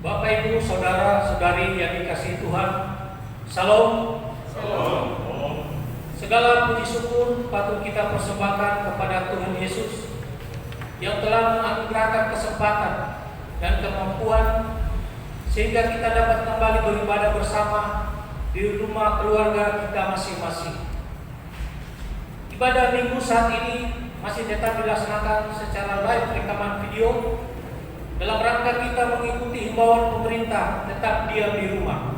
Bapak, Ibu, Saudara-saudari yang dikasihi Tuhan, Salam. Segala puji syukur patut kita persembahkan kepada Tuhan Yesus yang telah menganugerahkan kesempatan dan kemampuan sehingga kita dapat kembali beribadah bersama di rumah keluarga kita masing-masing. Ibadah minggu saat ini masih tetap dilaksanakan secara live rekaman video dalam rangka kita mengikuti himbauan pemerintah tetap diam di rumah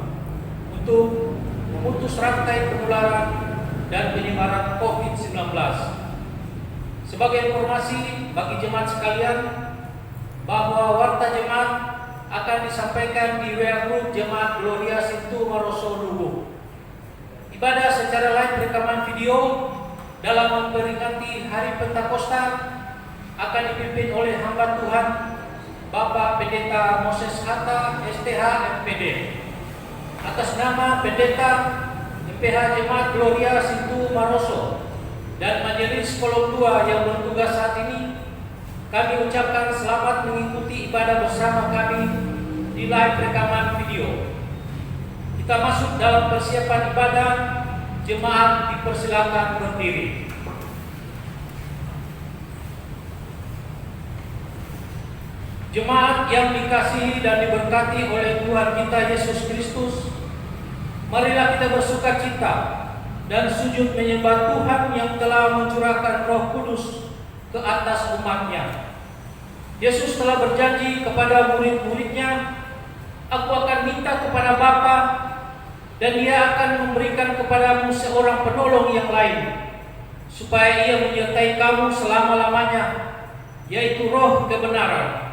untuk memutus rantai penularan dan penyebaran COVID-19. Sebagai informasi bagi jemaat sekalian bahwa warta jemaat akan disampaikan di WA Group Jemaat Gloria Sintu Maroso Luwu. Ibadah secara live rekaman video dalam memperingati Hari Pentakosta akan dipimpin oleh hamba Tuhan Bapak Pendeta Moses Hatta STH MPD atas nama Pendeta MPH Jemaat Gloria Sintu Maroso dan Majelis Kolom 2 yang bertugas saat ini. Kami ucapkan selamat mengikuti ibadah bersama kami di live rekaman video. Kita masuk dalam persiapan ibadah. Jemaat dipersilakan berdiri. Jemaat yang dikasihi dan diberkati oleh Tuhan kita Yesus Kristus, marilah kita bersuka cita dan sujud menyembah Tuhan yang telah mencurahkan Roh Kudus ke atas umat-Nya. Yesus telah berjanji kepada murid-murid-Nya, "Aku akan minta kepada Bapa, dan Ia akan memberikan kepadamu seorang penolong yang lain, supaya Ia menyertai kamu selama-lamanya, yaitu Roh kebenaran."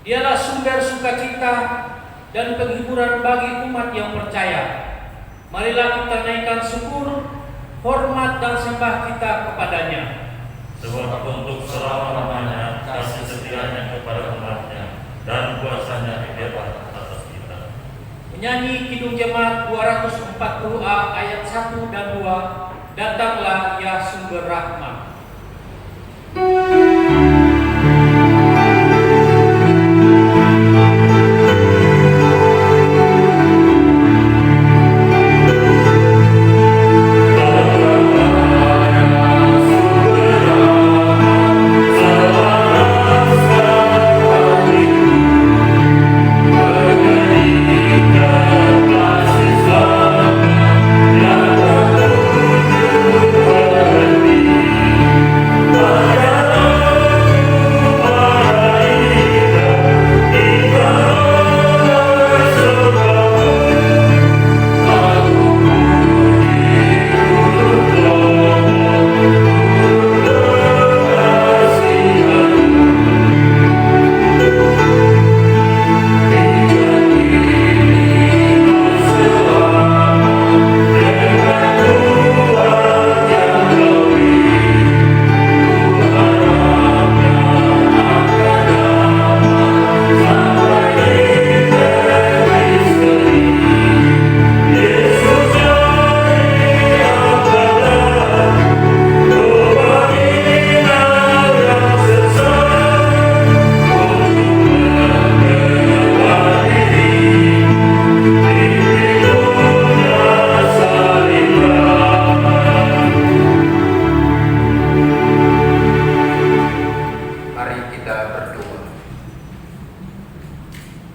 Dialah sumber sukacita dan penghiburan bagi umat yang percaya. Marilah kita naikkan syukur, hormat dan sembah kita kepadanya. Sebab untuk selama-lamanya kasih setianya kepada umatnya dan kuasanya hebat atas kita. Menyanyi Kidung Jemaat 240A ayat 1 dan 2, Datanglah ya sumber rahmat.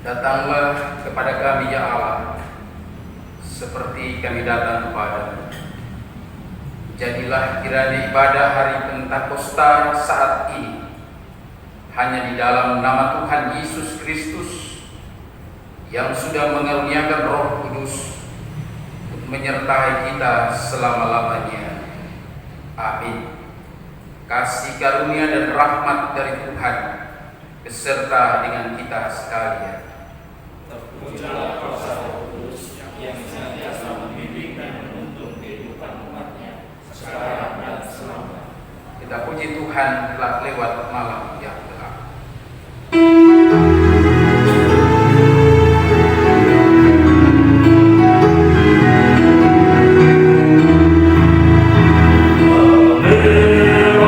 Datanglah kepada kami ya Allah, seperti kami datang kepadamu. Jadilah kiranya ibadah hari Pentakosta saat ini hanya di dalam nama Tuhan Yesus Kristus yang sudah mengaruniakan Roh Kudus untuk menyertai kita selama-lamanya. Amin. Kasih karunia dan rahmat dari Tuhan beserta dengan kita sekalian. Terpujilah Roh Kudus yang senantiasa membimbing dan menuntun kehidupan umatnya sekarang dan selamanya. Kita puji Tuhan telah lewat malam yang gelap. Amin.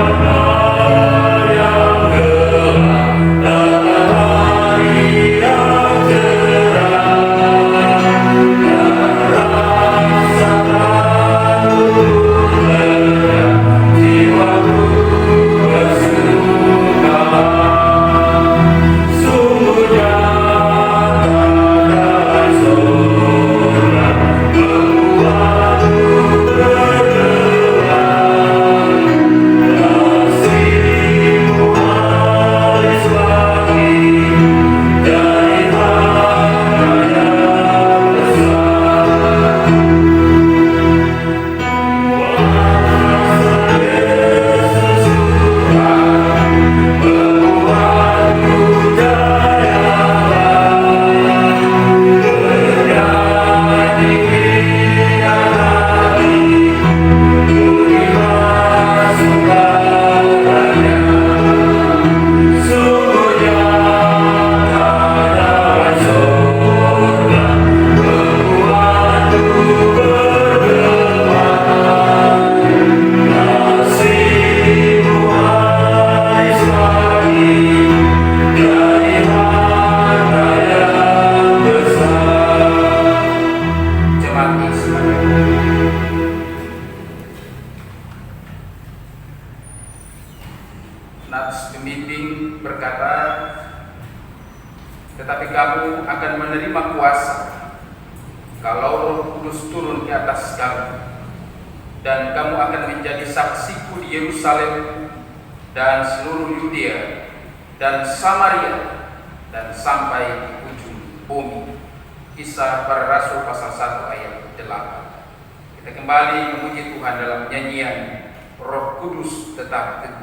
menerima kuasa kalau Roh Kudus turun ke atas kamu, dan kamu akan menjadi saksiku di Yerusalem dan seluruh Yudea dan Samaria dan sampai di ujung bumi. Kisah Para Rasul pasal 1 ayat 8. Kita kembali memuji Tuhan dalam nyanyian Roh Kudus tetap teguh.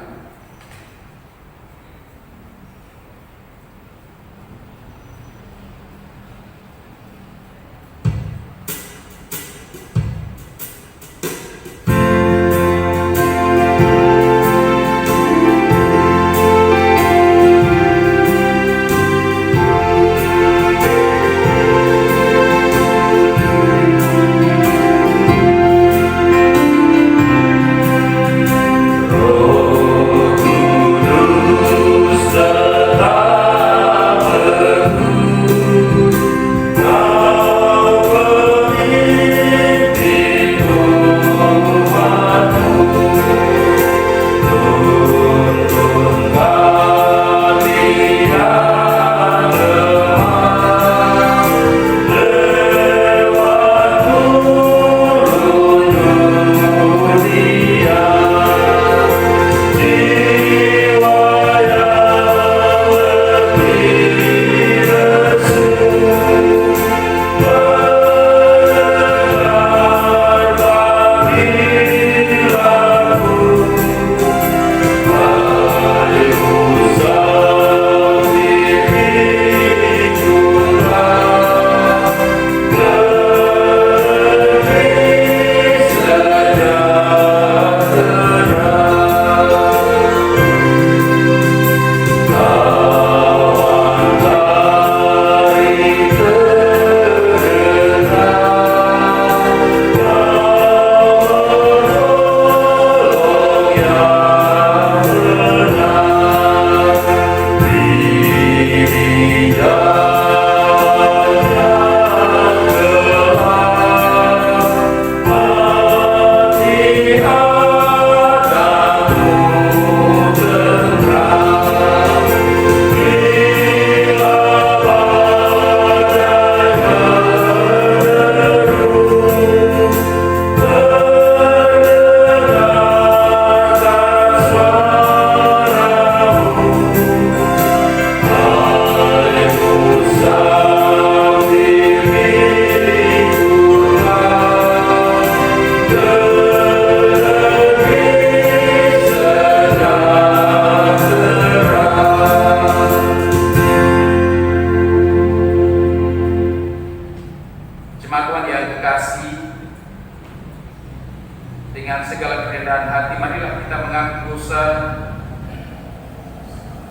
Dengan segala kerendahan hati, marilah kita mengaku dosa,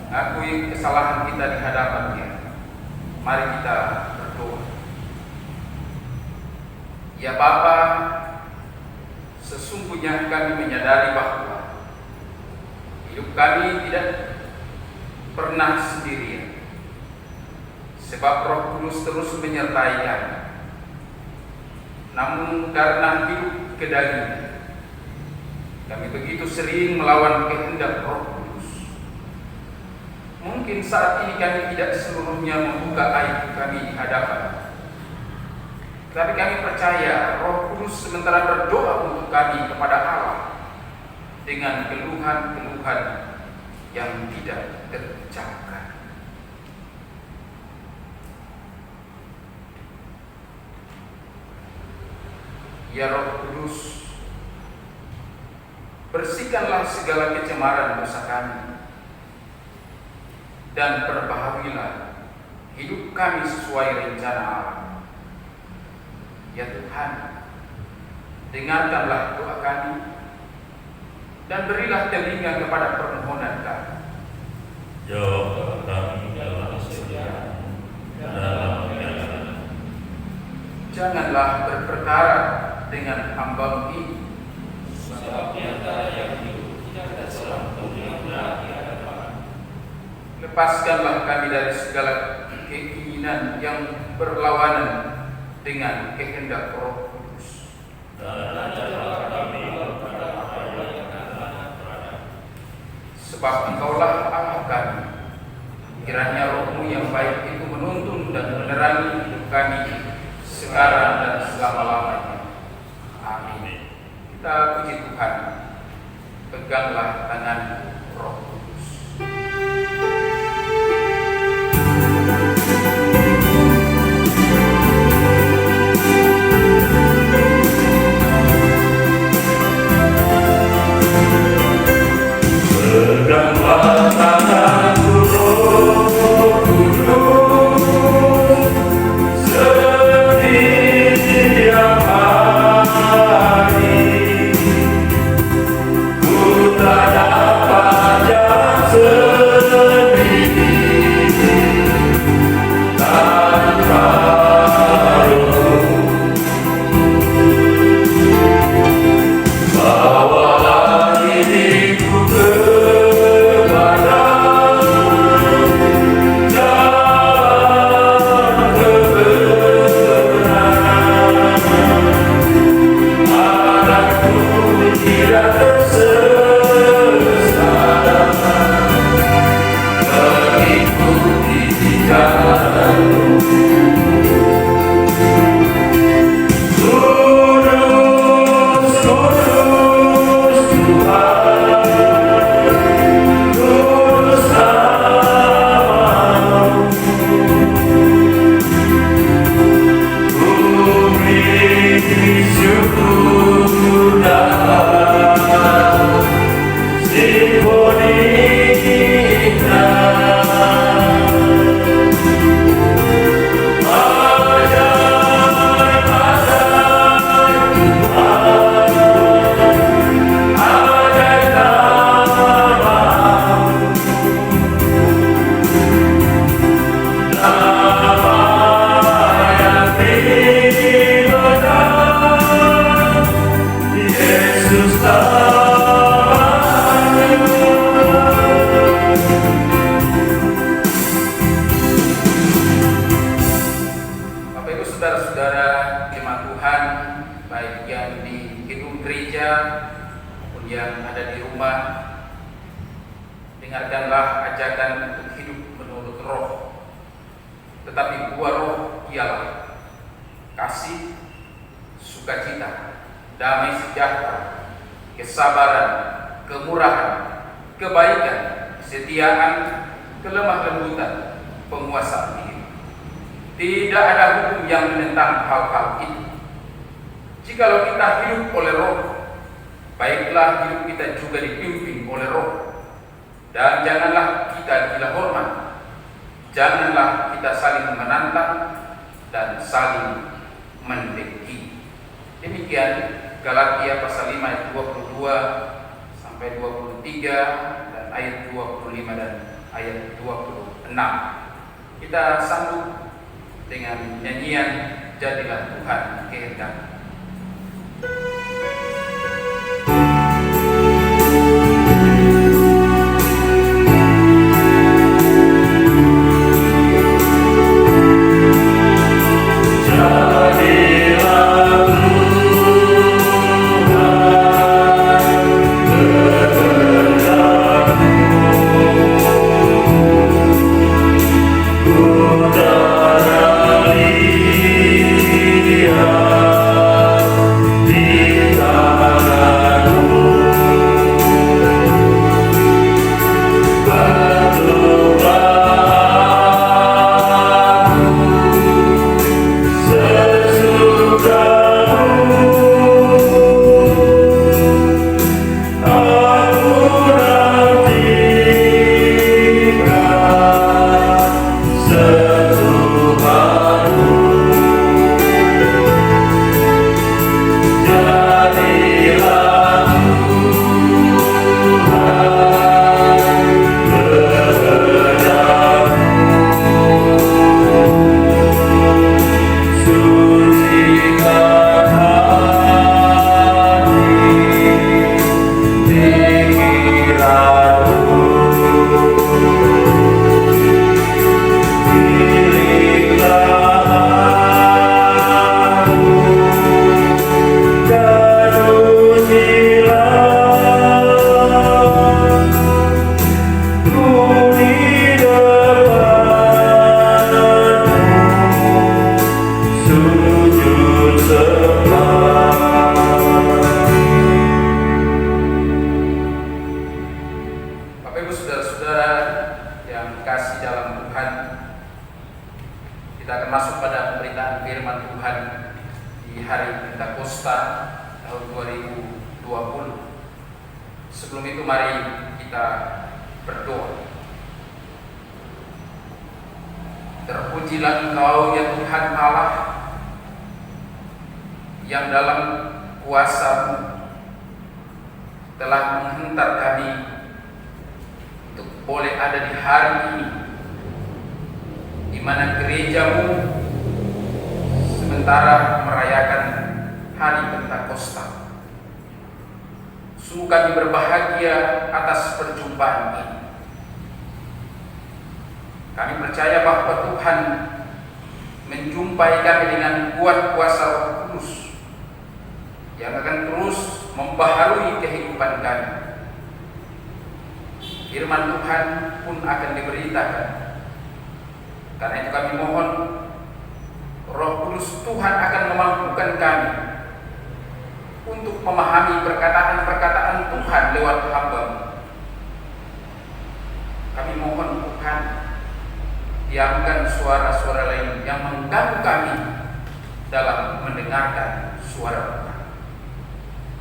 mengakui kesalahan kita di hadapan-Nya. Mari kita berdoa. Ya Bapa, sesungguhnya kami menyadari bahwa hidup kami tidak pernah sendirian, sebab Roh Kudus terus menyertai kami. Namun karena hidup kedagingan, kami begitu sering melawan kehendak Roh Kudus. Mungkin saat ini kami tidak seluruhnya membuka aib kami di hadapan, tapi kami percaya Roh Kudus sementara berdoa untuk kami kepada Allah dengan keluhan-keluhan yang tidak terucapkan. Ya Roh Kudus, bersihkanlah segala kecemaran dosa kami dan perbaharuilah hidup kami sesuai rencana Allah. Ya Tuhan, dengarkanlah doa kami dan berilah telinga kepada permohonan kami. Jawab kami dalam kesediaan, dalam keadaan. Janganlah berperkara dengan hamba-Mu ini, sebab di antara yang hidup tidak ada seorang pun yang berani hadapan. lepaskanlah kami dari segala keinginan yang berlawanan dengan kehendak Roh Kudus. Dan ajarlah kami kepada apa yang akan berada. Sebab Engkaulah Allah kami. Kiranya Roh-Mu yang baik itu menuntun dan menerangi hidup kami sekarang dan selama-lamanya. Amin. Kita puji Tuhan. Peganglah tanganku, Roh Kudus. Peganglah tanganku, Roh Kudus, setiap hari. Ku tak dapat jalan sendiri tanpa Roh. Bawalah diriku kepada jalan kebenaran, anakku tidak tersesat, mengikuti jalanmu. Kudus, kudus Tuhan, kudus namamu. Bumi syukur dan simfoni indah. Ajaib, ajaib Tuhan, ajaib namamu. Nama yang dibenar, Yesus namanya. Bapak Ibu saudara-saudara jemaat Tuhan, baik yang di gedung gereja maupun yang ada di rumah, dengarkanlah ajakan untuk hidup menurut Roh. Tetapi buah Roh ialah kasih, sukacita, damai sejahtera, kesabaran, kemurahan, kebaikan, kesetiaan, kelemah lembutan, penguasaan diri. Tidak ada hukum yang menentang hal-hal itu. Jikalau kita hidup oleh Roh, baiklah hidup kita juga dipimpin oleh Roh. Dan janganlah kita gila hormat, janganlah kita saling menantang dan saling mendengki. Demikian Galatia pasal 5 ayat 22 sampai 23 dan ayat 25 dan ayat 26. Kita sambut dengan nyanyian Jadilah Tuhan Kehendak. Ku tak ada lihat hari Pentakosta tahun 2020. Sebelum itu mari kita berdoa. Terpujilah Engkau ya Tuhan Allah, yang dalam kuasa-Mu telah menghantar kami untuk boleh ada di hari ini, di mana gereja-Mu sementara merayakan hari Pentakosta. Sungguh kami berbahagia atas perjumpaan ini. Kami percaya bahwa Tuhan menjumpai kami dengan kuat kuasa Roh Kudus yang akan terus membaharui kehidupan kami. Firman Tuhan pun akan diberitakan. Karena itu kami mohon Roh Kudus Tuhan akan memampukan kami untuk memahami perkataan-perkataan Tuhan lewat hamba-Mu. Kami mohon Tuhan, diamkan suara-suara lain yang mengganggu kami dalam mendengarkan suara Tuhan.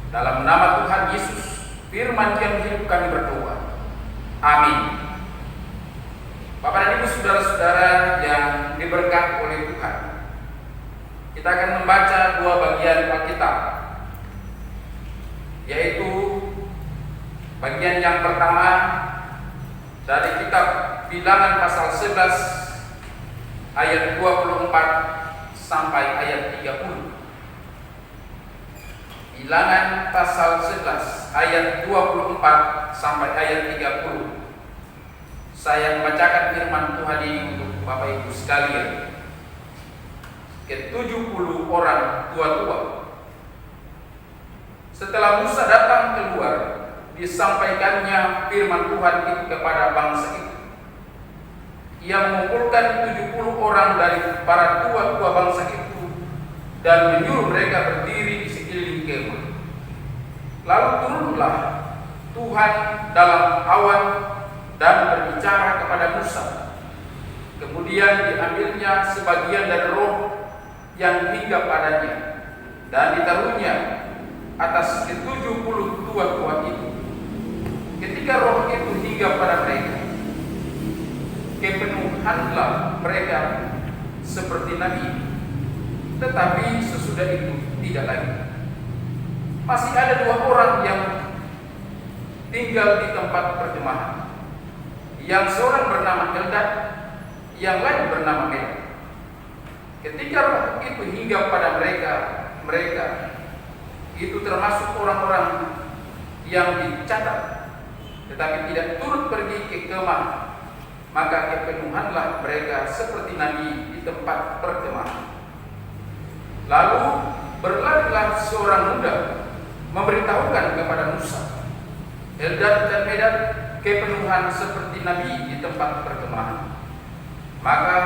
Dalam nama Tuhan Yesus, firman yang hidup kami berdoa. Amin. Bapak dan Ibu, saudara-saudara yang diberkati oleh Tuhan, kita akan membaca dua bagian Alkitab, yaitu bagian yang pertama dari kitab Bilangan pasal 11 ayat 24 sampai ayat 30. Bilangan pasal 11 ayat 24 sampai ayat 30. Saya membacakan firman Tuhan ini untuk Bapak Ibu sekalian. Ke-70 orang tua-tua. Setelah Musa datang keluar, disampaikannya firman Tuhan itu kepada bangsa itu. Ia mengumpulkan 70 orang dari para tua-tua bangsa itu dan menyuruh mereka berdiri di sekeliling kemah. Lalu turunlah Tuhan dalam awan dan berbicara kepada Musa. Kemudian diambilnya sebagian dari roh yang hinggap padanya dan ditaruhnya atas ke-70 tua-tua itu. Ketika roh itu hinggap pada mereka, kepenuhanlah mereka seperti Nabi. Tetapi sesudah itu tidak lagi. Masih ada dua orang yang tinggal di tempat perkemahan. Yang seorang bernama Eldad, yang lain bernama Medad. Ketika roh itu hinggap pada mereka itu termasuk orang-orang yang dicatat, tetapi tidak turut pergi ke kemah. Maka kepenuhanlah mereka seperti Nabi di tempat perkemahan. Lalu berlarilah seorang muda memberitahukan kepada Musa, Eldad dan Medad kepenuhan seperti Nabi di tempat perkemahan. Maka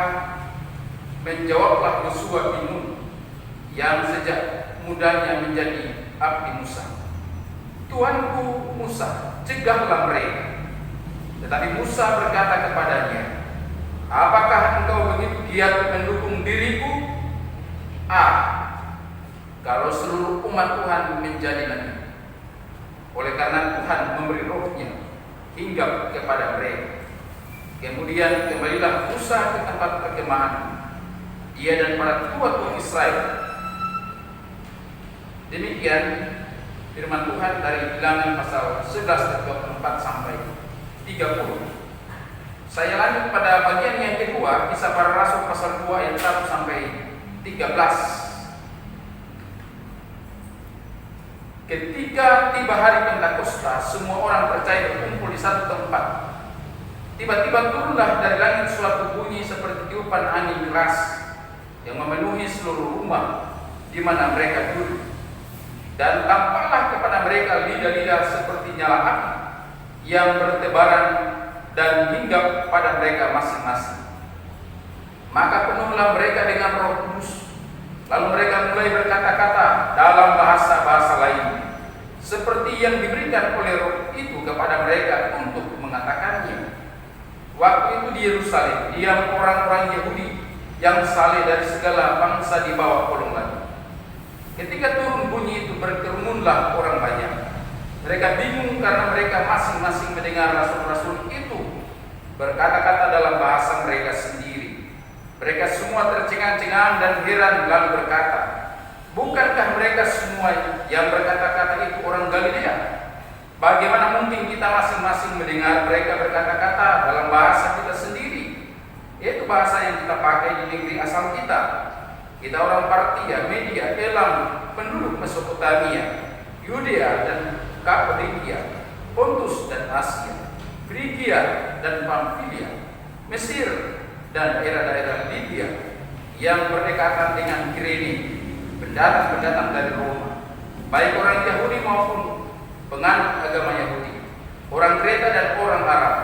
menjawablah Yosua bin Nun yang sejak mudanya menjadi abdi Musa, Tuanku Musa, cegahlah mereka. Tetapi Musa berkata kepadanya, apakah engkau begitu giat mendukung diriku? Kalau seluruh umat Tuhan menjadi nabi. Oleh karena Tuhan memberi rohnya hinggap kepada mereka. Kemudian kembalilah Musa ke tempat perkemahan, ia dan para tua-tua Israel. Demikian firman Tuhan dari Bilangan pasal 11 ayat 24 sampai 30. Saya lanjut pada bagian yang kedua, Kisah Para Rasul pasal 2 ayat 1 sampai 13. Ketika tiba hari Pentakosta, semua orang percaya berkumpul di satu tempat. Tiba-tiba turunlah dari langit suatu bunyi seperti tiupan angin keras yang memenuhi seluruh rumah di mana mereka duduk. Dan tampaklah kepada mereka lidah-lidah seperti nyala api yang bertebaran dan hinggap pada mereka masing-masing. Maka penuhlah mereka dengan Roh Kudus. Lalu mereka mulai berkata-kata dalam bahasa-bahasa lain, seperti yang diberikan oleh Roh itu kepada mereka untuk mengatakannya. Waktu itu di Yerusalem diam orang-orang Yahudi yang saleh dari segala bangsa di bawah kolong langit. Ketika turun bunyi itu, berkerumunlah orang banyak. Mereka bingung karena mereka masing-masing mendengar rasul-rasul itu berkata-kata dalam bahasa mereka sendiri. Mereka semua tercengang-cengang dan heran, lalu berkata, "Bukankah mereka semua yang berkata-kata itu orang Galilea? Bagaimana mungkin kita masing-masing mendengar mereka berkata-kata dalam bahasa kita sendiri, yaitu bahasa yang kita pakai di negeri asal kita? Kita orang Partia, Media, Elam, penduduk Mesopotamia, Yudea dan Kapadokia, Pontus dan Asia, Frigia dan Pamfilia, Mesir dan daerah-daerah Libya yang berdekatan dengan Kirene, pendatang-pendatang dari Roma, baik orang Yahudi maupun penganut agama Yahudi, orang Kreta dan orang Arab.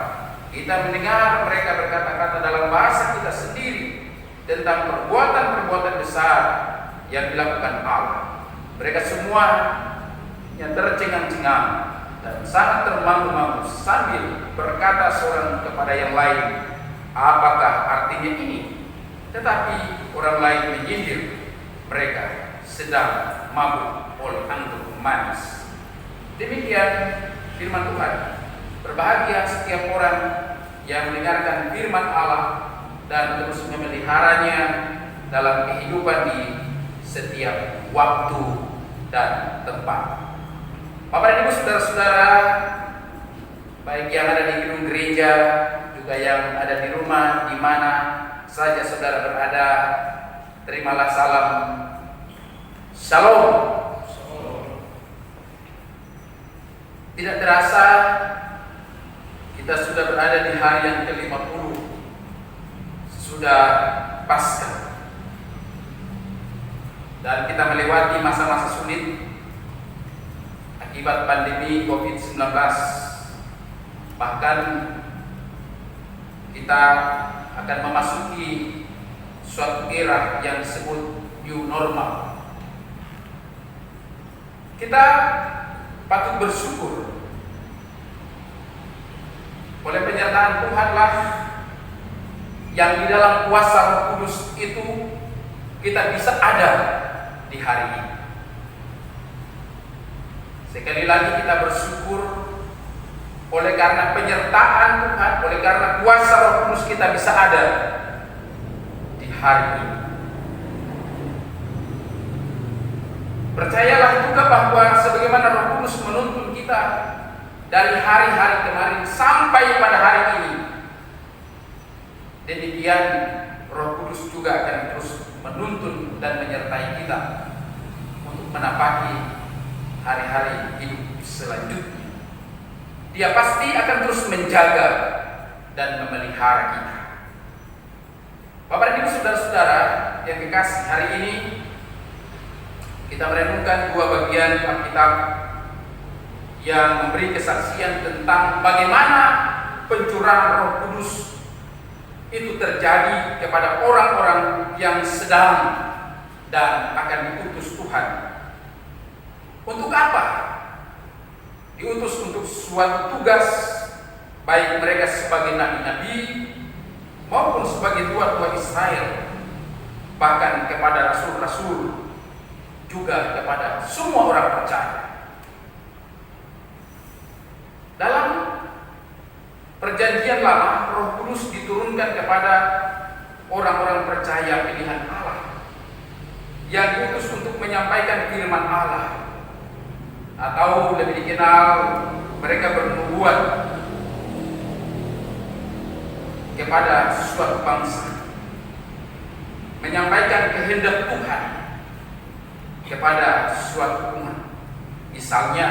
Kita mendengar mereka berkata-kata dalam bahasa kita sendiri tentang perbuatan-perbuatan besar yang dilakukan Allah. Mereka semua yang tercengang-cengang dan sangat termangu-mangu sambil berkata seorang kepada yang lain, "Apakah artinya ini?" Tetapi orang lain menyindir mereka sedang mabuk oleh anggur manis. Demikian firman Tuhan. Berbahagia setiap orang yang mendengarkan firman Allah dan terus memeliharanya dalam kehidupan di setiap waktu dan tempat. Bapak dan Ibu, saudara-saudara, baik yang ada di gedung gereja, juga yang ada di rumah, di mana saja saudara berada, terimalah salam Shalom. Tidak terasa kita sudah berada di hari yang ke-50, sudah Paskah, dan kita melewati masa-masa sulit akibat pandemi COVID-19. Bahkan kita akan memasuki suatu era yang disebut new normal. Kita patut bersyukur oleh penyertaan Tuhanlah yang di dalam kuasa Roh Kudus itu kita bisa ada di hari ini. Sekali lagi kita bersyukur oleh karena penyertaan Tuhan, oleh karena kuasa Roh Kudus kita bisa ada di hari ini. Percayalah juga bahwa sebagaimana Roh Kudus menuntun kita dari hari-hari kemarin sampai pada hari ini, demikian Roh Kudus juga akan terus menuntun dan menyertai kita untuk menapaki hari-hari hidup selanjutnya. Dia pasti akan terus menjaga dan memelihara kita. Bapak dan Ibu, saudara-saudara yang kekasih, hari ini kita merenungkan dua bagian Alkitab yang memberi kesaksian tentang bagaimana pencurahan Roh Kudus itu terjadi kepada orang-orang yang sedang dan akan diutus Tuhan. Untuk apa? Diutus untuk suatu tugas, baik mereka sebagai nabi-nabi maupun sebagai tua-tua Israel, bahkan kepada rasul-rasul, juga kepada semua orang percaya. Dalam Perjanjian Lama, Roh Kudus diturunkan kepada orang-orang percaya pilihan Allah yang diutus untuk menyampaikan firman Allah, atau lebih dikenal mereka bernubuat kepada suatu bangsa, menyampaikan kehendak Tuhan kepada suatu umat. Misalnya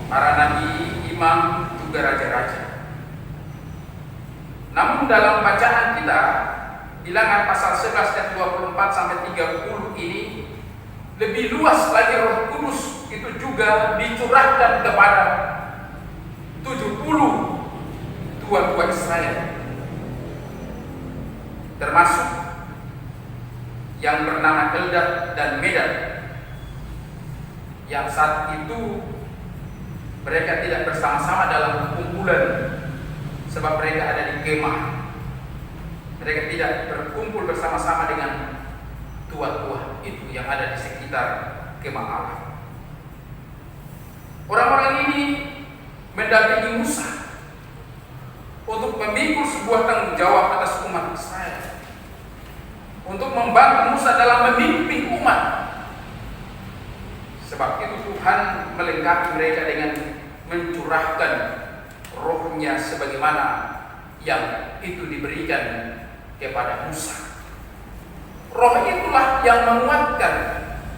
para nabi, imam, juga raja-raja. Namun dalam bacaan kita, Bilangan pasal 11 dan 24 sampai 30 ini lebih luas lagi. Roh Kudus itu juga dicurahkan kepada 70 tua-tua Israel, termasuk yang bernama Eldad dan Medad, yang saat itu mereka tidak bersama-sama dalam kumpulan sebab mereka ada di kemah. Mereka tidak berkumpul bersama-sama dengan tua-tua itu yang ada di sekitar sekitar kemah Allah. Orang-orang ini mendampingi Musa untuk memikul sebuah tanggung jawab atas umat Israel, untuk membantu Musa dalam memimpin umat. Sebab itu Tuhan melengkapi mereka dengan mencurahkan rohnya sebagaimana yang itu diberikan kepada Musa. Roh itulah yang menguatkan,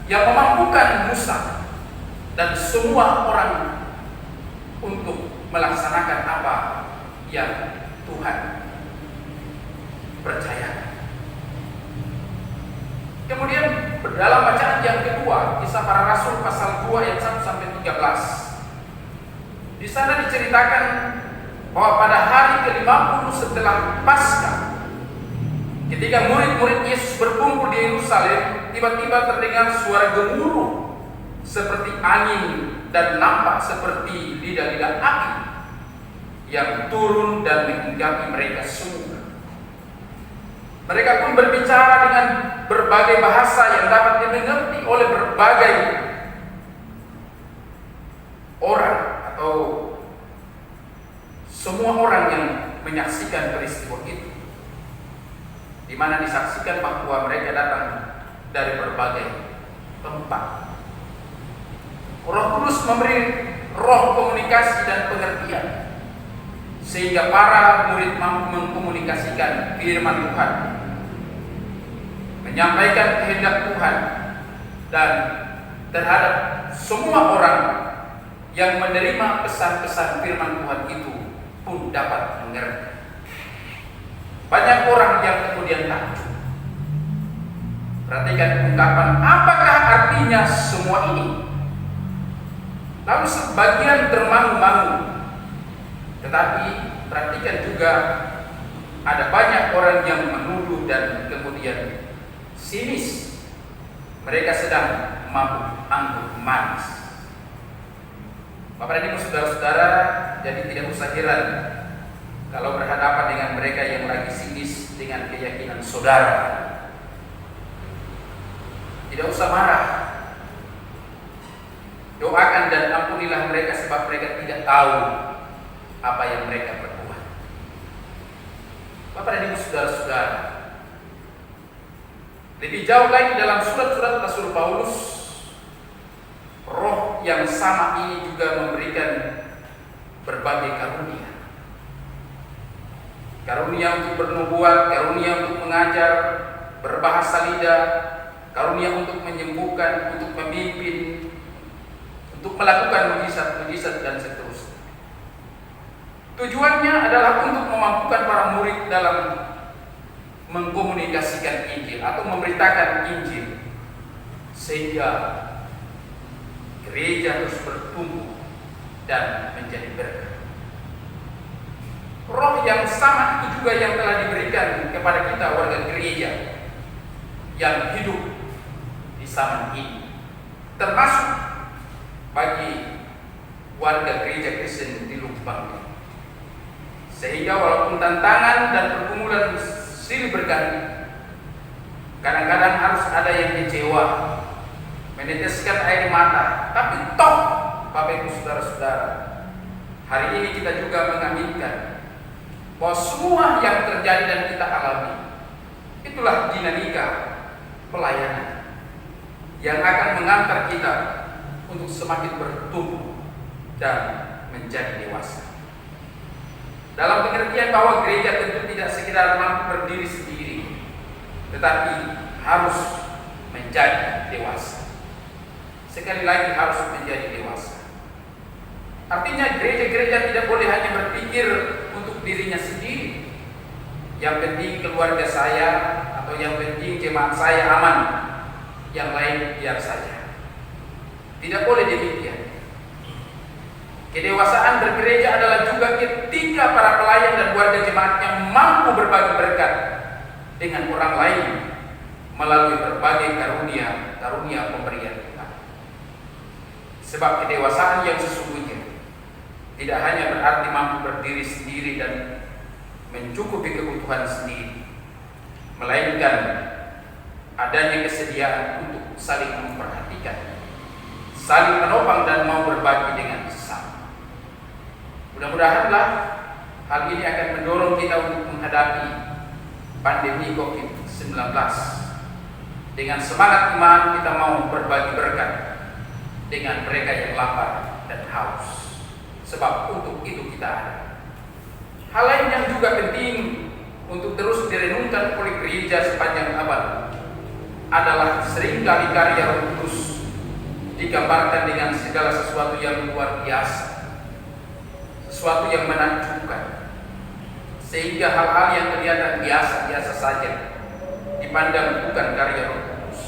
yang memampukan Musa dan semua orang untuk melaksanakan apa yang Tuhan percayakan. Kemudian dalam bacaan yang kedua, Kisah Para Rasul pasal 2 ayat 1 sampai 13. Di sana diceritakan bahwa pada hari ke-50 setelah Paskah, ketika murid-murid Yesus berkumpul di Yerusalem, tiba-tiba terdengar suara gemuruh seperti angin dan nampak seperti lidah-lidah api yang turun dan menghinggapi mereka semua. Mereka pun berbicara dengan berbagai bahasa yang dapat dimengerti oleh berbagai orang atau semua orang yang menyaksikan peristiwa itu, di mana disaksikan bahwa mereka datang dari berbagai tempat. Roh Kudus memberi roh komunikasi dan pengertian, sehingga para murid mampu mengkomunikasikan firman Tuhan, menyampaikan kehendak Tuhan, dan terhadap semua orang yang menerima pesan-pesan firman Tuhan itu pun dapat mengerti. Banyak orang yang kemudian takjub. Perhatikan ungkapan, apakah artinya semua ini? Lalu sebagian termangu-mangu. Tetapi perhatikan juga ada banyak orang yang menuduh dan kemudian sinis. Mereka sedang mabuk anggur manis. Bapak dan Ibu, saudara-saudara, jadi tidak usah heran kalau berhadapan dengan mereka yang lagi sinis dengan keyakinan saudara. Tidak usah marah. Doakan dan ampunilah mereka sebab mereka tidak tahu apa yang mereka perbuat. Bapak dan Ibu, saudara-saudara, lebih jauh lagi dalam surat-surat Rasul Paulus, roh yang sama ini juga memberikan berbagai karunia. Karunia untuk bernubuat, karunia untuk mengajar, berbahasa lidah, karunia untuk menyembuhkan, untuk memimpin, untuk melakukan mujizat-mujizat dan seterusnya. Tujuannya adalah untuk memampukan para murid dalam mengkomunikasikan Injil atau memberitakan Injil, sehingga gereja terus bertumbuh dan menjadi berkat. Roh yang sama itu juga yang telah diberikan kepada kita warga gereja yang hidup di zaman ini, termasuk bagi warga gereja Kristen di Lubang. Sehingga walaupun tantangan dan pergumulan silih berganti, kadang-kadang harus ada yang kecewa, meneteskan air mata, tapi toh Bapak Ibu saudara-saudara, hari ini kita juga mengaminkan bahwa semua yang terjadi dan kita alami itulah dinamika pelayanan yang akan mengantar kita untuk semakin bertumbuh dan menjadi dewasa. Dalam pengertian bahwa gereja tentu tidak sekedar mampu berdiri sendiri, tetapi harus menjadi dewasa. Sekali lagi harus menjadi dewasa. Artinya gereja-gereja tidak boleh hanya berpikir untuk dirinya sendiri. Yang penting keluarga saya atau yang penting jemaat saya aman, yang lain biar saja. Tidak boleh demikian. Kedewasaan bergereja adalah juga ketika para pelayan dan warga jemaat yang mampu berbagi berkat dengan orang lain melalui berbagai karunia pemberian Tuhan. Sebab kedewasaan yang sesungguhnya tidak hanya berarti mampu berdiri sendiri dan mencukupi kebutuhan sendiri, melainkan adanya kesediaan untuk saling memperhatikan. memperhatikan, saling menopang dan mau berbagi dengan sesama. Mudah-mudahanlah hal ini akan mendorong kita untuk menghadapi pandemi COVID-19. Dengan semangat iman kita mau berbagi berkat dengan mereka yang lapar dan haus, sebab untuk itu kita ada. Hal lain yang juga penting untuk terus direnungkan oleh gereja sepanjang abad adalah seringkali karya Roh Kudus digambarkan dengan segala sesuatu yang luar biasa, sesuatu yang menakjubkan, sehingga hal-hal yang kelihatan biasa-biasa saja dipandang bukan karya Roh Kudus.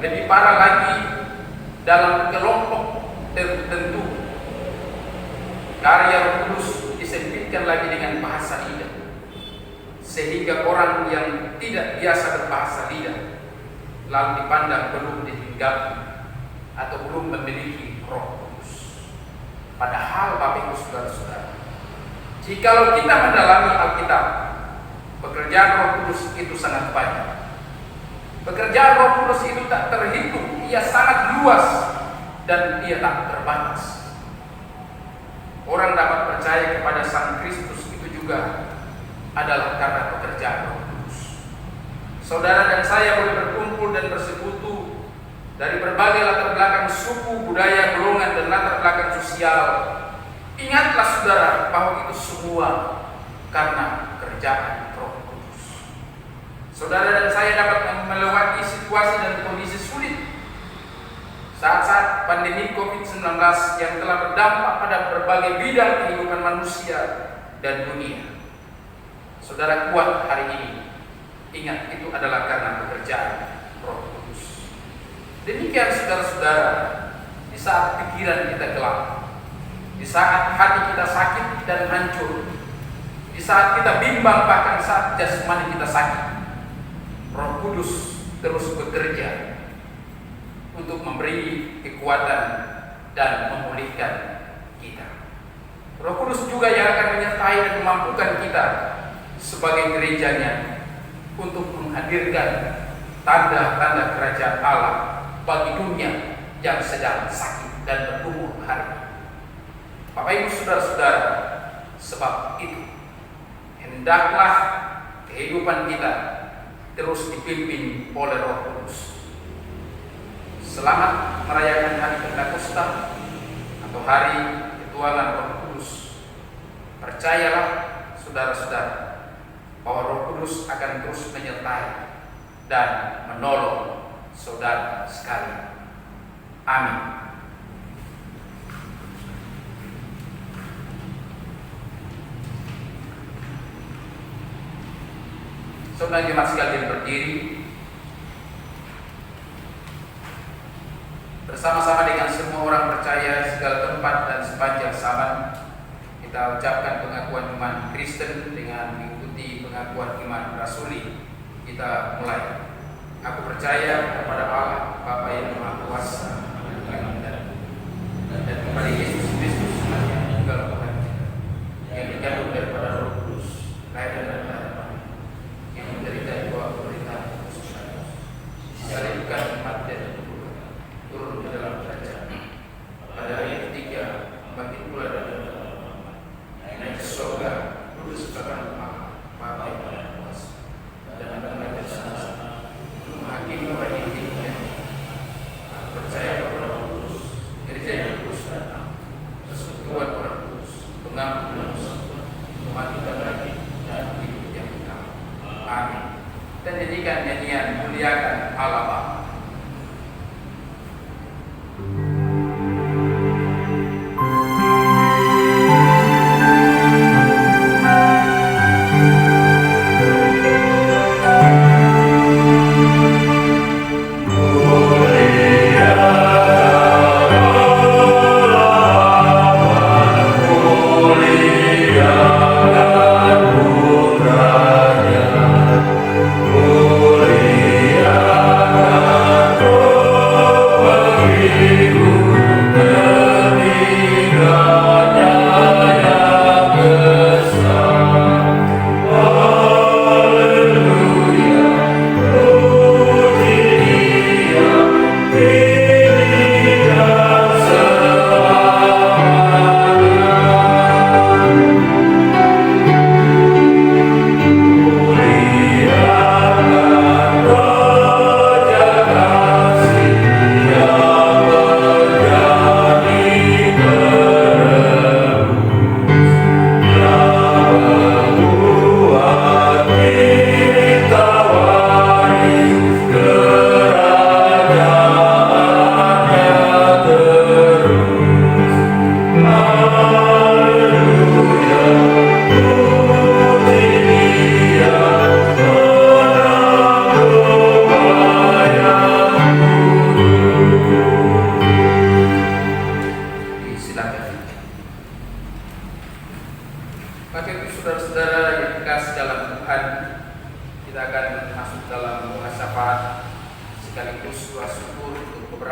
Lebih parah lagi, dalam kelompok tertentu karya Roh Kudus disempitkan lagi dengan bahasa lidah, sehingga orang yang tidak biasa berbahasa lidah lalu dipandang belum ditinggalkan atau belum memiliki Roh Kudus. Padahal Bapak Ibu Saudara-saudara, jikalau kita mendalami Alkitab, pekerjaan Roh Kudus itu sangat banyak. Pekerjaan Roh Kudus itu tak terhitung, ia sangat luas dan ia tak terbatas. Orang dapat percaya kepada Sang Kristus itu juga adalah karena pekerjaan Roh Kudus. Saudara dan saya boleh berkumpul dan bersekutu dari berbagai latar belakang suku, budaya, golongan, dan latar belakang sosial. Ingatlah saudara bahwa itu semua karena pekerjaan Roh Kudus. Saudara dan saya dapat melewati situasi dan kondisi sulit saat-saat pandemi COVID-19 yang telah berdampak pada berbagai bidang kehidupan manusia dan dunia. Saudara kuat hari ini, ingat itu adalah karena pekerjaan Roh Kudus. Demikian saudara-saudara, di saat pikiran kita gelap, di saat hati kita sakit dan hancur, di saat kita bimbang, bahkan saat jasmani kita sakit, Roh Kudus terus bekerja untuk memberi kekuatan dan memulihkan kita. Roh Kudus juga yang akan menyertai dan memampukan kita sebagai gerejanya untuk menghadirkan tanda-tanda kerajaan Allah bagi dunia yang sedang sakit dan bergumul hari. Bapak Ibu Saudara-saudara, sebab itu hendaklah kehidupan kita terus dipimpin oleh Roh Kudus. Selamat merayakan hari Pentakosta atau hari Ketuanan Roh Kudus. Percayalah saudara-saudara bahwa Roh Kudus akan terus menyertai dan menolong saudara sekalian. Amin. Saudara jemaat sekalian berdiri. Bersama-sama dengan semua orang percaya segala tempat dan sepanjang zaman, kita ucapkan pengakuan iman Kristen dengan mengikuti pengakuan iman Rasuli. Kita mulai. Aku percaya kepada Allah Bapa yang Maha Kuasa dan kepada Yesus Kristus yang tunggal Tuhan kita, yang dikandung daripada Roh Kudus, lahir dari harapan, yang menderita di bawah pemerintahan Kristus, disalibkan mati dan turun ke dalam kerajaan. Pada hari ketiga bangkit pula dari naik ke surga, duduk sebelah kanan Bapa yang Maha Kuasa, dan akan menghadiri sana menghakimi bagi hidupnya. Aku percaya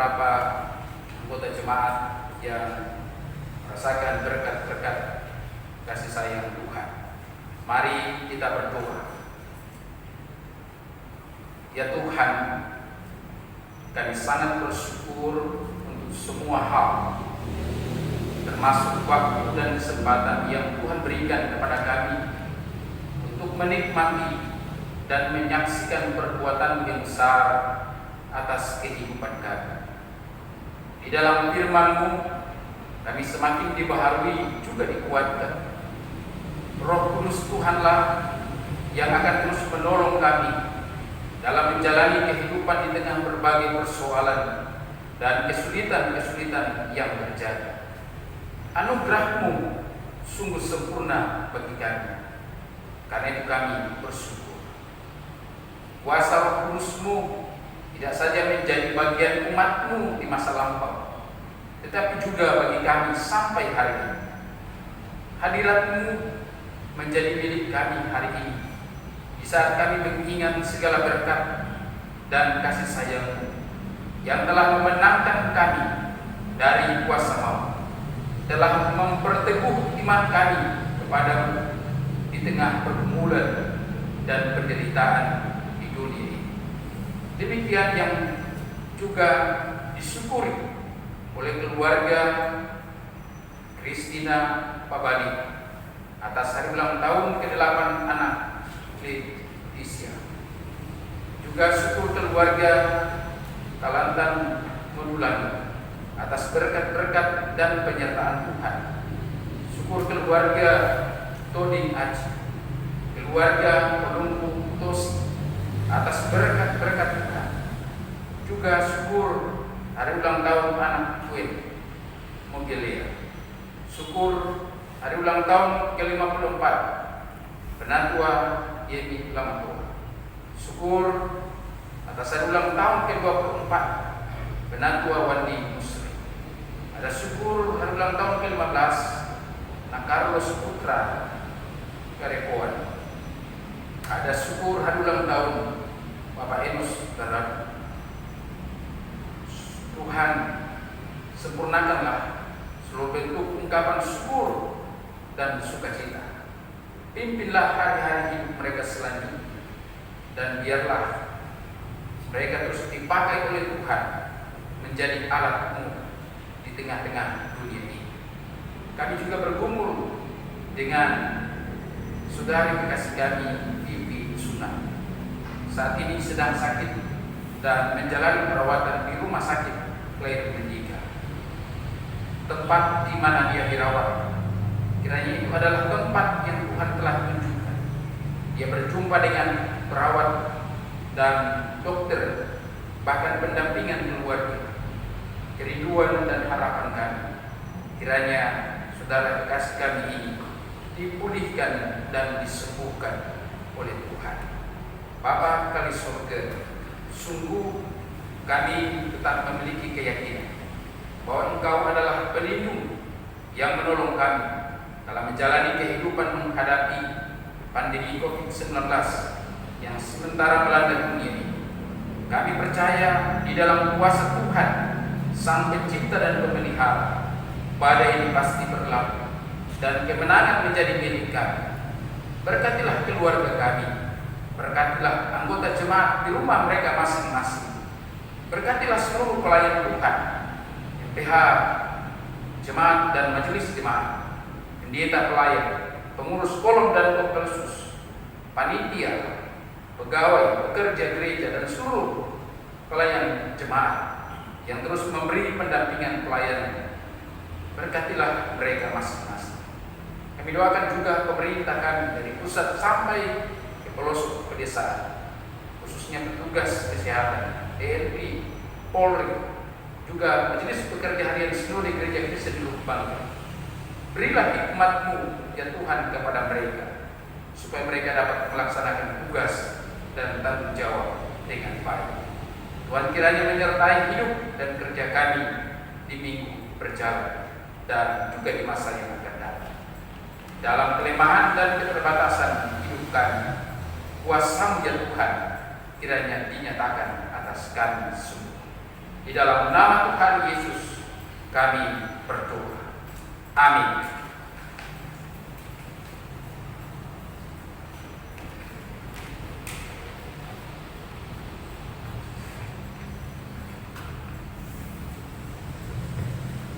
beberapa anggota jemaat yang merasakan berkat-berkat kasih sayang Tuhan. Mari kita berdoa. Ya Tuhan, kami sangat bersyukur untuk semua hal, termasuk waktu dan kesempatan yang Tuhan berikan kepada kami untuk menikmati dan menyaksikan perbuatan yang besar atas kehidupan kami. Di dalam firman-Mu, kami semakin dibaharui juga dikuatkan. Roh Kudus Tuhanlah yang akan terus menolong kami dalam menjalani kehidupan di tengah berbagai persoalan dan kesulitan-kesulitan yang terjadi. Anugerah-Mu sungguh sempurna bagi kami. Karena itu kami bersyukur. Kuasa Roh Kudus-Mu tidak saja menjadi bagian umat-Mu di masa lampau, tetapi juga bagi kami sampai hari ini. Hadirat-Mu menjadi milik kami hari ini, di saat kami mengingat segala berkat dan kasih sayang-Mu yang telah memenangkan kami dari kuasa maut, telah memperteguh iman kami kepada-Mu di tengah pergumulan dan penderitaan di dunia ini. Demikian yang juga disyukuri oleh keluarga Kristina Pabali atas hari ulang tahun ke-8 anak Leticia. Juga syukur keluarga Kalantan Medulan atas berkat-berkat dan penyertaan Tuhan. Syukur keluarga Toding Aji, keluarga Pelumpu Tosi atas berkat-berkat Tuhan. Juga syukur hari ulang tahun anak Tuen Mogelia. Syukur hari ulang tahun ke-54 Penatua Yemi Lampu. Syukur atas hari ulang tahun ke-24 Penatua Wandi Musri. Ada syukur hari ulang tahun ke-15 Nak Carlos Putra Karepoan. Ada syukur hari ulang tahun Bapak Enos Garab. Tuhan, sempurnakanlah seluruh bentuk ungkapan syukur dan sukacita. Pimpinlah hari-hari hidup mereka selanjutnya, dan biarlah mereka terus dipakai oleh Tuhan menjadi alat-Mu di tengah-tengah dunia ini. Kami juga bergumul dengan saudari kekasih kami, Bibi Suna. Saat ini sedang sakit dan menjalani perawatan di rumah sakit Claire Mendika, tempat di mana dia dirawat. Kiranya itu adalah tempat yang Tuhan telah tunjukkan. Dia berjumpa dengan perawat dan dokter, bahkan pendampingan keluarga. Kerinduan dan harapan kami, kiranya saudara kekasih kami ini dipulihkan dan disembuhkan oleh Tuhan. Bapa kami surga, sungguh kami tetap memiliki keyakinan bahwa Engkau adalah pelindung yang menolong kami dalam menjalani kehidupan menghadapi pandemi COVID-19 yang sementara melanda dunia ini. Kami percaya di dalam kuasa Tuhan, Sang Pencipta dan Pemelihara, badai ini pasti berlalu dan kemenangan menjadi milik kami. Berkatilah keluarga kami, berkatilah anggota jemaat di rumah mereka masing-masing. Berkatilah seluruh pelayan Tuhan, MPH, jemaat dan majelis jemaat, pendeta pelayan, pengurus kolom dan kopelsus, panitia, pegawai, pekerja gereja, dan seluruh pelayan jemaat yang terus memberi pendampingan pelayanan. Berkatilah mereka masing-masing. Kami doakan juga pemerintah kami dari pusat sampai ke pelosok pedesaan, khususnya petugas kesehatan, TNI, Polri, juga majelis pekerja harian Sinode Gereja Kristen di Lubang. Berilah hikmat-Mu ya Tuhan kepada mereka, supaya mereka dapat melaksanakan tugas dan tanggung jawab dengan baik. Tuhan kiranya menyertai hidup dan kerja kami di minggu berjalan dan juga di masa yang akan datang. Dalam kelemahan dan keterbatasan hidup kami, kuasa-Mu ya Tuhan kiranya dinyatakan atas kami semua. Di dalam nama Tuhan Yesus kami berdoa. Amin.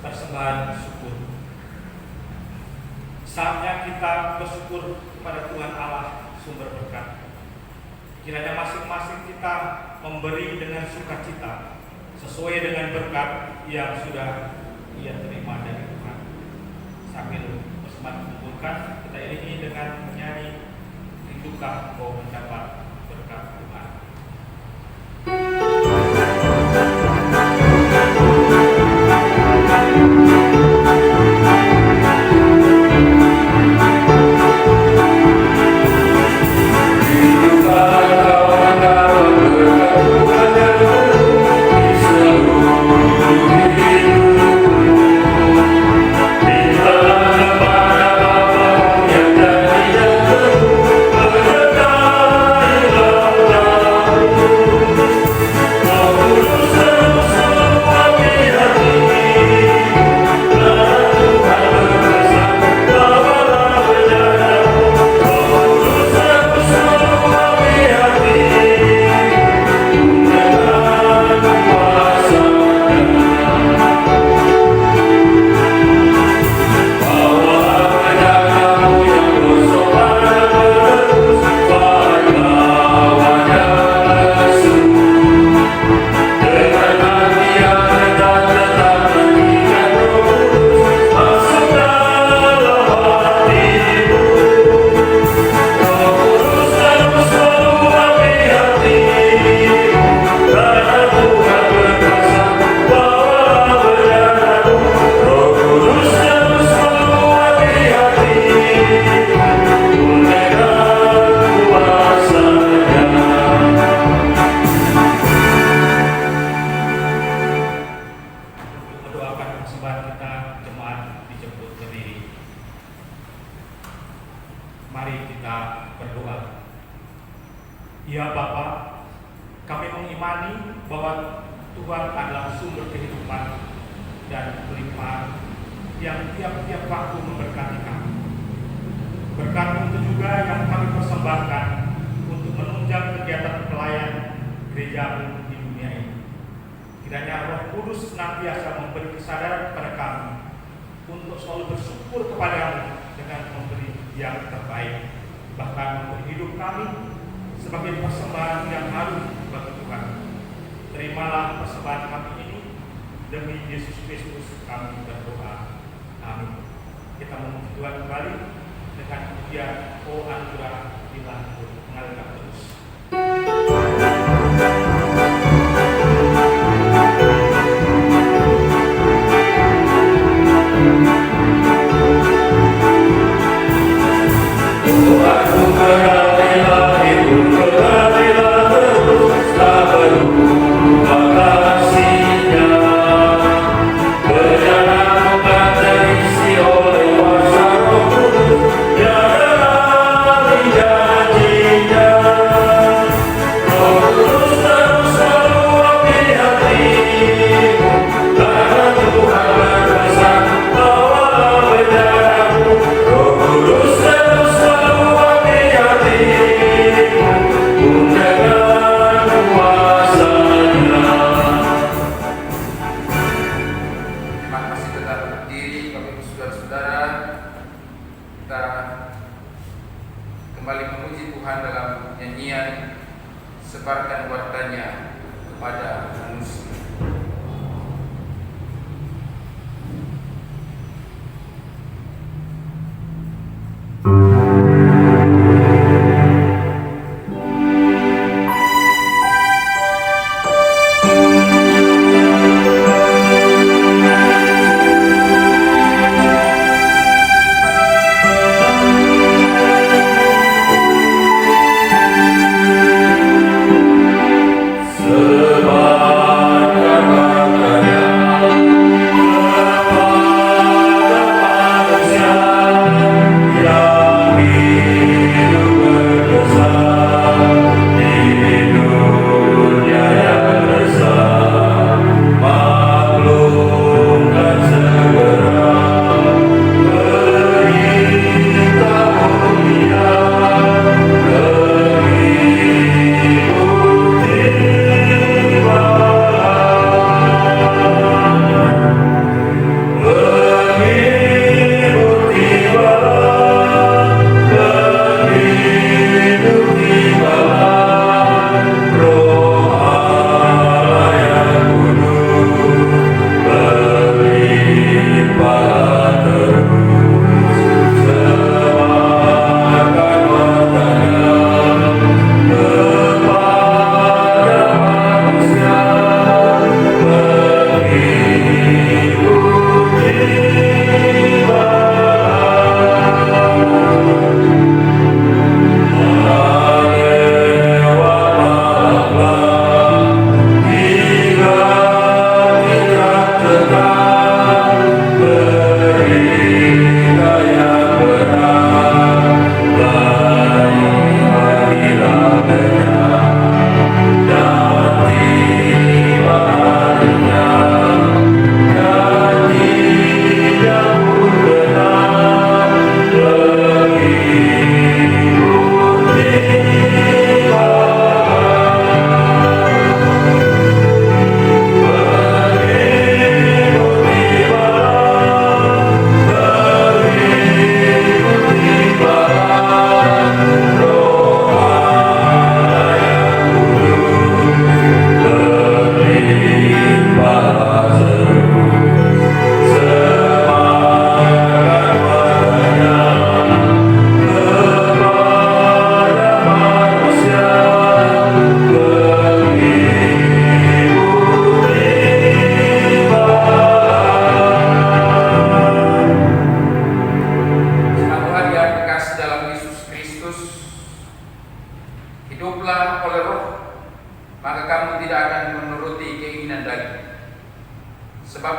Persembahan syukur. Saatnya kita bersyukur kepada Tuhan Allah sumber berkat. Kiranya masing-masing kita memberi dengan sukacita sesuai dengan berkat yang sudah ia terima dari Tuhan. Sambil persembahan dikumpulkan, kita iringi dengan menyanyi Rindukah Kau mendapat berkat Tuhan. Mari kita berdoa. Ya Bapa, kami mengimani bahwa Tuhan adalah sumber kehidupan dan kelimpahan yang tiap-tiap waktu memberkati kami. Berkat itu juga yang kami persembahkan untuk menunjang kegiatan pelayan gereja di dunia ini. Kiranya Roh Kudus senantiasa memberi kesadaran kepada kami untuk selalu bersyukur kepadamu dengan memberi yang terbaik, bahkan memberi hidup kami sebagai persembahan yang harum bagi Tuhan. Terimalah persembahan kami ini, demi Yesus Kristus kami berdoa. Amin. Kita memuji Tuhan kembali dengan pujian O Anugerah Ilahi mengalir terus. Sebarkan wartanya kepada manusia. Sebab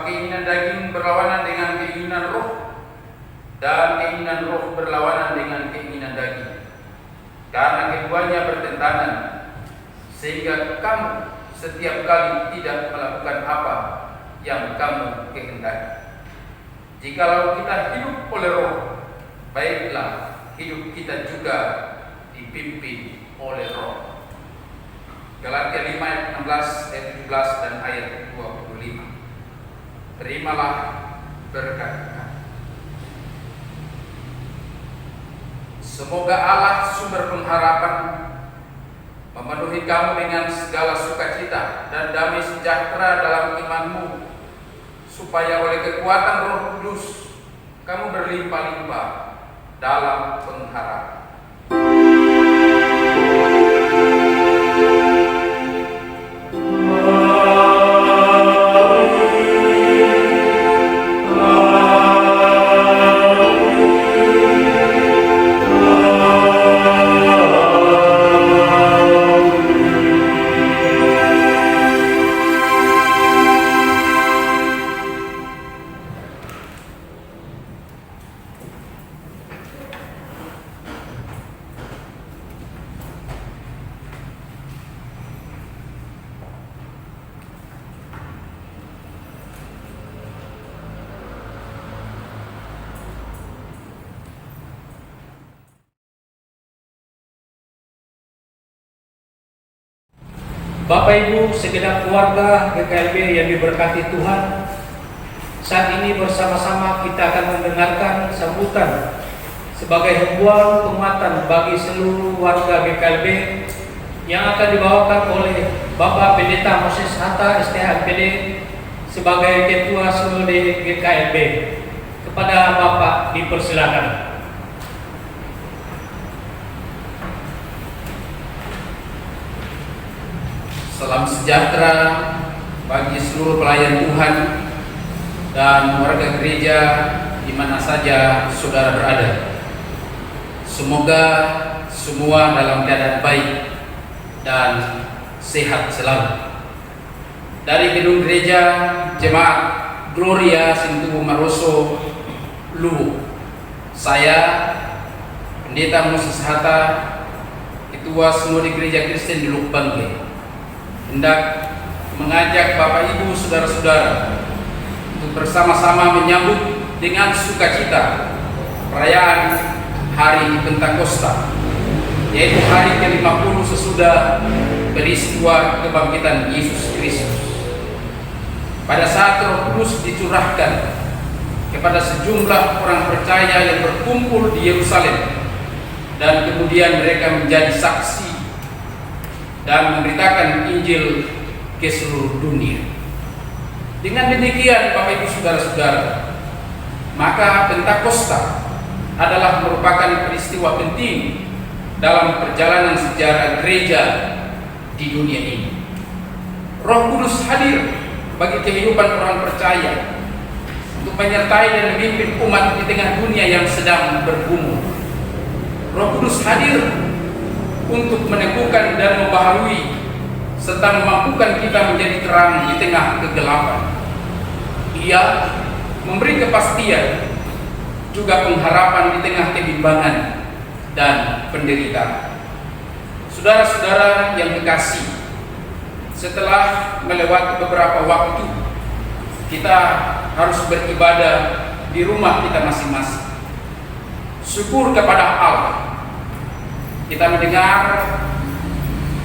Sebab keinginan daging berlawanan dengan keinginan roh, dan keinginan roh berlawanan dengan keinginan daging. Karena keduanya bertentangan, sehingga kamu setiap kali tidak melakukan apa yang kamu kehendaki. Jikalau kita hidup oleh roh, baiklah hidup kita juga dipimpin oleh roh. Galatia 5 ayat 16, ayat 17 dan ayat 25. Terimalah berkat. Semoga Allah sumber pengharapan memenuhi kamu dengan segala sukacita dan damai sejahtera dalam imanmu, supaya oleh kekuatan Roh Kudus kamu berlimpah-limpah dalam pengharapan. Bapak Ibu segenap keluarga GKLB yang diberkati Tuhan, saat ini bersama-sama kita akan mendengarkan sambutan sebagai himbuan penguatan bagi seluruh warga GKLB yang akan dibawakan oleh Bapak Pendeta Moses Hatta STHMPD sebagai Ketua Sinode GKLB. Kepada Bapak dipersilakan. Salam sejahtera bagi seluruh pelayan Tuhan dan warga gereja di mana saja saudara berada. Semoga semua dalam keadaan baik dan sehat selalu. Dari gedung gereja Jemaat Gloria Sintu Maroso, Luwu, saya Pendeta Moses Hatta, Ketua Sinode Gereja Kristen di Luwu Bangke, hendak mengajak Bapak Ibu saudara-saudara untuk bersama-sama menyambut dengan sukacita perayaan Hari Pentakosta, yaitu hari ke-50 sesudah peristiwa kebangkitan Yesus Kristus. Pada saat Roh Kudus dicurahkan kepada sejumlah orang percaya yang berkumpul di Yerusalem, dan kemudian mereka menjadi saksi dan memberitakan Injil ke seluruh dunia. Dengan demikian, Bapak Ibu saudara-saudara, maka Pentakosta adalah merupakan peristiwa penting dalam perjalanan sejarah gereja di dunia ini. Roh Kudus hadir bagi kehidupan orang percaya untuk menyertai dan memimpin umat di tengah dunia yang sedang bergumul. Roh Kudus hadir untuk meneguhkan dan membaharui serta memampukan kita menjadi terang di tengah kegelapan. Ia memberi kepastian juga pengharapan di tengah kebimbangan dan penderitaan. Saudara-saudara yang kekasih, setelah melewati beberapa waktu, kita harus beribadah di rumah kita masing-masing. Syukur kepada Allah. Kita mendengar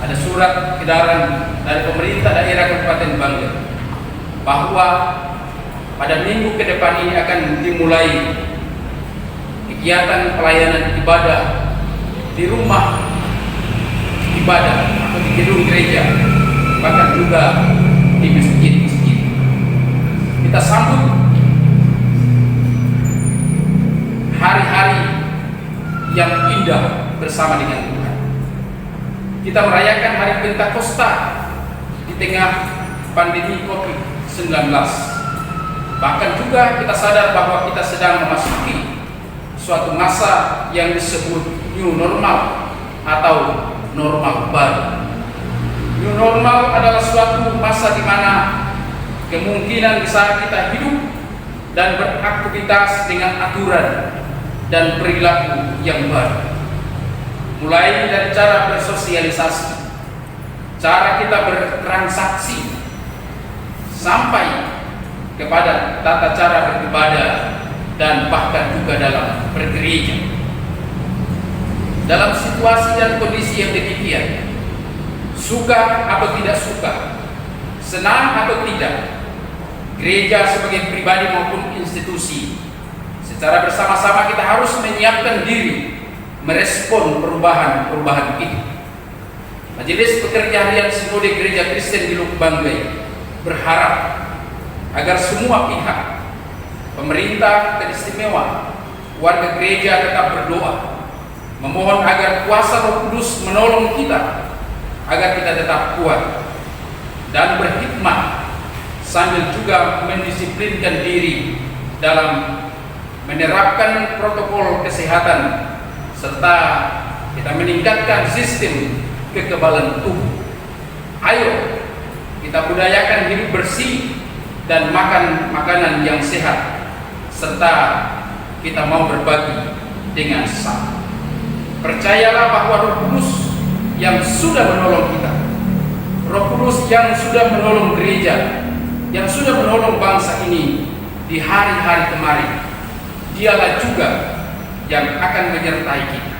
ada surat edaran dari pemerintah daerah Kabupaten Bangka bahwa pada minggu ke depan ini akan dimulai kegiatan pelayanan ibadah di rumah ibadah atau di gedung gereja, bahkan juga di masjid-masjid. Kita sambut hari-hari yang indah bersama dengan Tuhan. Kita merayakan hari Pentakosta di tengah pandemi COVID-19. Bahkan juga kita sadar bahwa kita sedang memasuki suatu masa yang disebut new normal atau normal baru. New normal adalah suatu masa di mana kemungkinan bisa kita hidup dan beraktivitas dengan aturan dan perilaku yang baru. Mulai dari cara bersosialisasi, cara kita bertransaksi, sampai kepada tata cara beribadah dan bahkan juga dalam bergereja. Dalam situasi dan kondisi yang demikian, suka atau tidak suka, senang atau tidak, gereja sebagai pribadi maupun institusi, secara bersama-sama kita harus menyiapkan diri merespon perubahan-perubahan itu. Majelis Pekerja Harian Sinode Gereja Kristen di Lubuk Banggai berharap agar semua pihak, pemerintah dan istimewa, warga gereja tetap berdoa, memohon agar kuasa Roh Kudus menolong kita agar kita tetap kuat dan berhikmat, sambil juga mendisiplinkan diri dalam menerapkan protokol kesehatan serta kita meningkatkan sistem kekebalan tubuh. Ayo kita budayakan hidup bersih dan makan makanan yang sehat, serta kita mau berbagi dengan sesama. Percayalah bahwa Roh Kudus yang sudah menolong kita, Roh Kudus yang sudah menolong gereja, yang sudah menolong bangsa ini di hari-hari kemarin, Dialah juga yang akan menyertai kita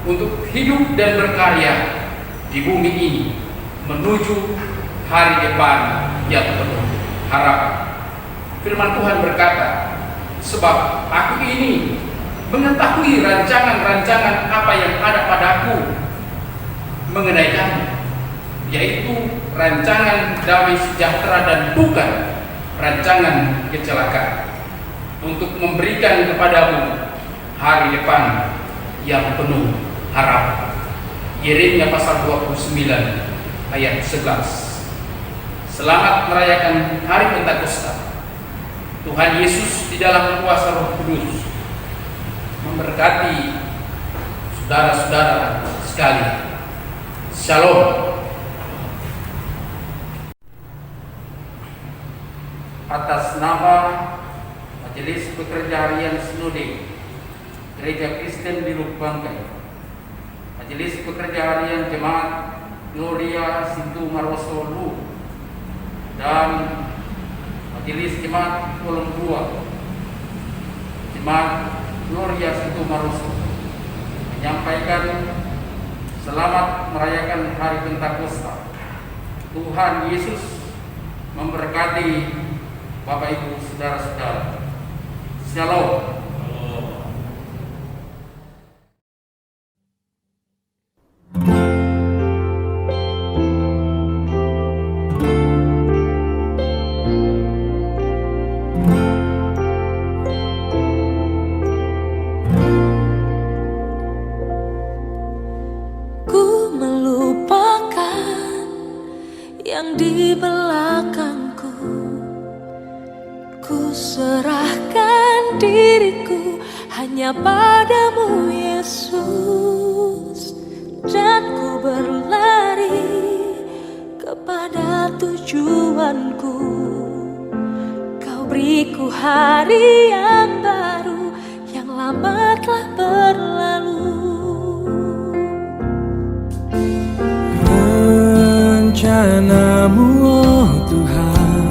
untuk hidup dan berkarya di bumi ini menuju hari depan yang penuh harapan. Firman Tuhan berkata, sebab aku ini mengetahui rancangan-rancangan apa yang ada padaku mengenai kamu, yaitu rancangan damai sejahtera dan bukan rancangan kecelakaan, untuk memberikan kepadamu hari depan yang penuh harapan. Yeremia pasal 29 ayat 11. Selamat merayakan hari Pentakosta. Tuhan Yesus di dalam kuasa Roh Kudus memberkati saudara-saudara sekalian. Shalom. Atas nama Majelis Pekerja Harian Sinode Gereja Kristen di Lubuk Banggai, Majelis Pekerja Harian Jemaat Gloria Sintu Maroso Lu, dan Majelis Jemaat Kolom 2 Jemaat Gloria Sintu Maroso menyampaikan selamat merayakan hari Pentakosta. Tuhan Yesus memberkati Bapak Ibu saudara-saudara. Shalom. Ku melupakan yang di belakangku, ku serahkan diriku hanya padamu Yesus, dan ku berlari kepada tujuanku. Kau beriku hari yang baru, yang lama telah berlalu. Rencanamu, oh Tuhan,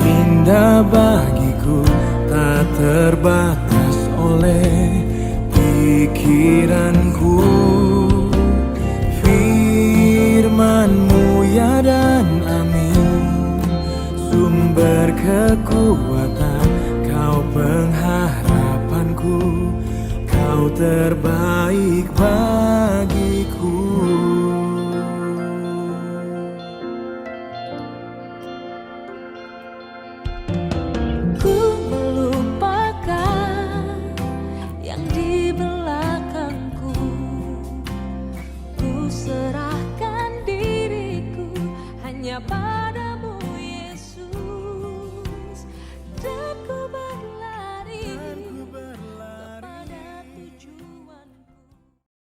indah bagiku, tak terbatas oleh pikiranku. Firman-Mu ya dan amin, sumber kekuatan, Kau pengharapanku, Kau terbaik bagiku. Ku melupakan yang di belakangku, ku serahkan diriku hanya padamu